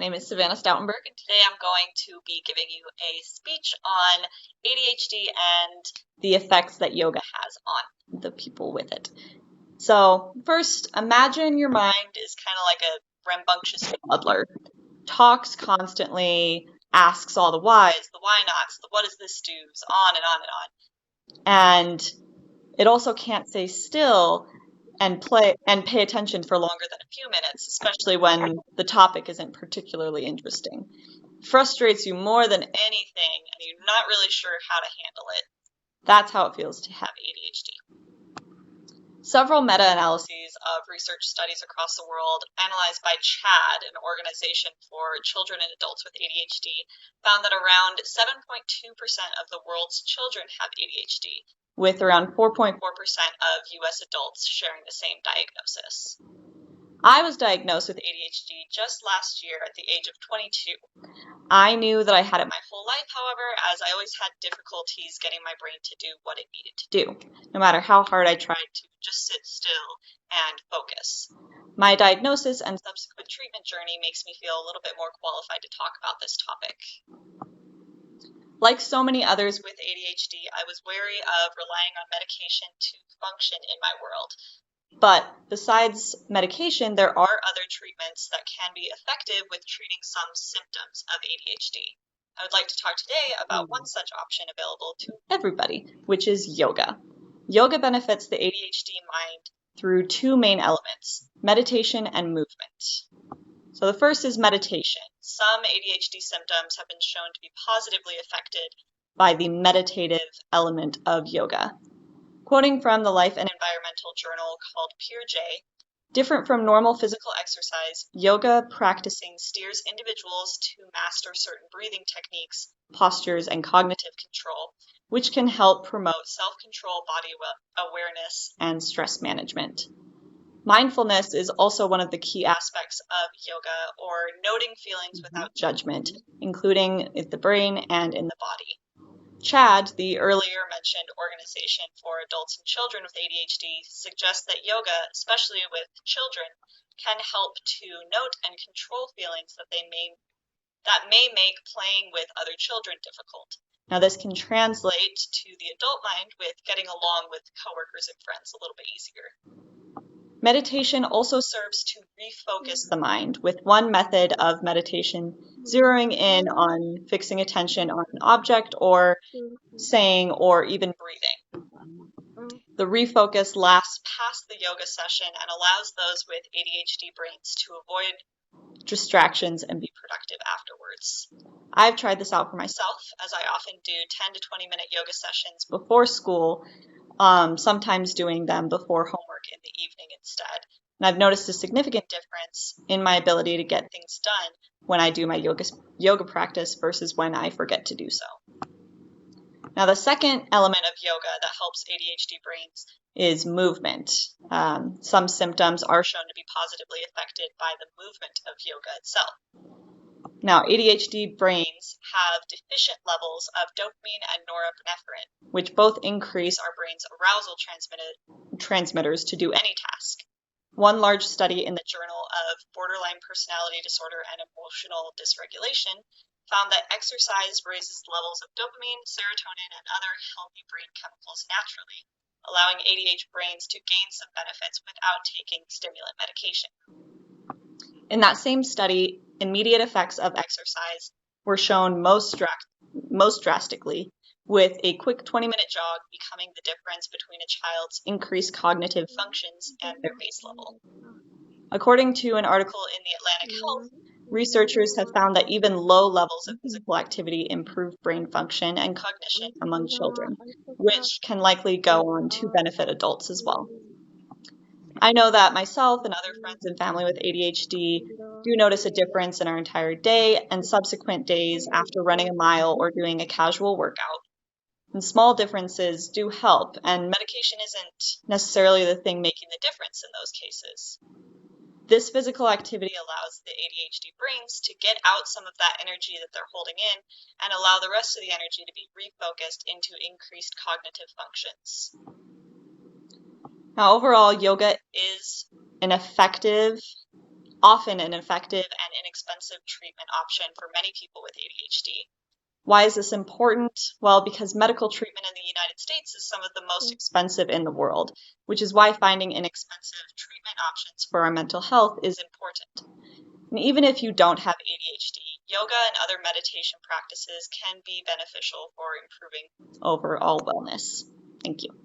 My name is Savannah Stoutenberg, and today I'm going to be giving you a speech on ADHD and the effects that yoga has on the people with it. So first, imagine your mind is kind of like a rambunctious toddler. Talks constantly, asks all the whys, the why nots, the what does this do's, on and on and on. And it also can't stay still and pay attention for longer than a few minutes, especially when the topic isn't particularly interesting. Frustrates you more than anything, and you're not really sure how to handle it. That's how it feels to have ADHD. Several meta-analyses of research studies across the world, analyzed by CHAD, an organization for children and adults with ADHD, found that around 7.2% of the world's children have ADHD, with around 4.4% of US adults sharing the same diagnosis. I was diagnosed with ADHD just last year at the age of 22. I knew that I had it my whole life, however, as I always had difficulties getting my brain to do what it needed to do, no matter how hard I tried to just sit still and focus. My diagnosis and subsequent treatment journey makes me feel a little bit more qualified to talk about this topic. Like so many others with ADHD, I was wary of relying on medication to function in my world. But besides medication, there are other treatments that can be effective with treating some symptoms of ADHD. I would like to talk today about one such option available to everybody, which is yoga. Yoga benefits the ADHD mind through two main elements, meditation and movement. So the first is meditation. Some ADHD symptoms have been shown to be positively affected by the meditative element of yoga. Quoting from the Life and Environmental journal called Peer J, different from normal physical exercise, yoga practicing steers individuals to master certain breathing techniques, postures, and cognitive control, which can help promote self-control, body awareness, and stress management. Mindfulness is also one of the key aspects of yoga, or noting feelings without judgment, including in the brain and in the body. CHAD, the earlier mentioned organization for adults and children with ADHD, suggests that yoga, especially with children, can help to note and control feelings that may make playing with other children difficult. Now, this can translate to the adult mind with getting along with coworkers and friends a little bit easier. Meditation also serves to refocus the mind, with one method of meditation zeroing in on fixing attention on an object or saying or even breathing. The refocus lasts past the yoga session and allows those with ADHD brains to avoid distractions and be productive afterwards. I've tried this out for myself, as I often do 10 to 20-minute yoga sessions before school, sometimes doing them before homework in the evening instead. And I've noticed a significant difference in my ability to get things done when I do my yoga practice versus when I forget to do so. Now, the second element of yoga that helps ADHD brains is movement. Some symptoms are shown to be positively affected by the movement of yoga itself. Now, ADHD brains have deficient levels of dopamine and norepinephrine, which both increase our brain's arousal transmitters to do any task. One large study in the Journal of Borderline Personality Disorder and Emotional Dysregulation found that exercise raises levels of dopamine, serotonin, and other healthy brain chemicals naturally, allowing ADHD brains to gain some benefits without taking stimulant medication. In that same study, immediate effects of exercise were shown most drastically, with a quick 20-minute jog becoming the difference between a child's increased cognitive functions and their base level. According to an article in the Atlantic Health, researchers have found that even low levels of physical activity improve brain function and cognition among children, which can likely go on to benefit adults as well. I know that myself and other friends and family with ADHD do notice a difference in our entire day and subsequent days after running a mile or doing a casual workout. And small differences do help, and medication isn't necessarily the thing making the difference in those cases. This physical activity allows the ADHD brains to get out some of that energy that they're holding in and allow the rest of the energy to be refocused into increased cognitive functions. Now, overall, yoga is an effective often an effective and inexpensive treatment option for many people with ADHD. Why is this important? Well, because medical treatment in the United States is some of the most expensive in the world, which is why finding inexpensive treatment options for our mental health is important. And even if you don't have ADHD, yoga and other meditation practices can be beneficial for improving overall wellness. Thank you.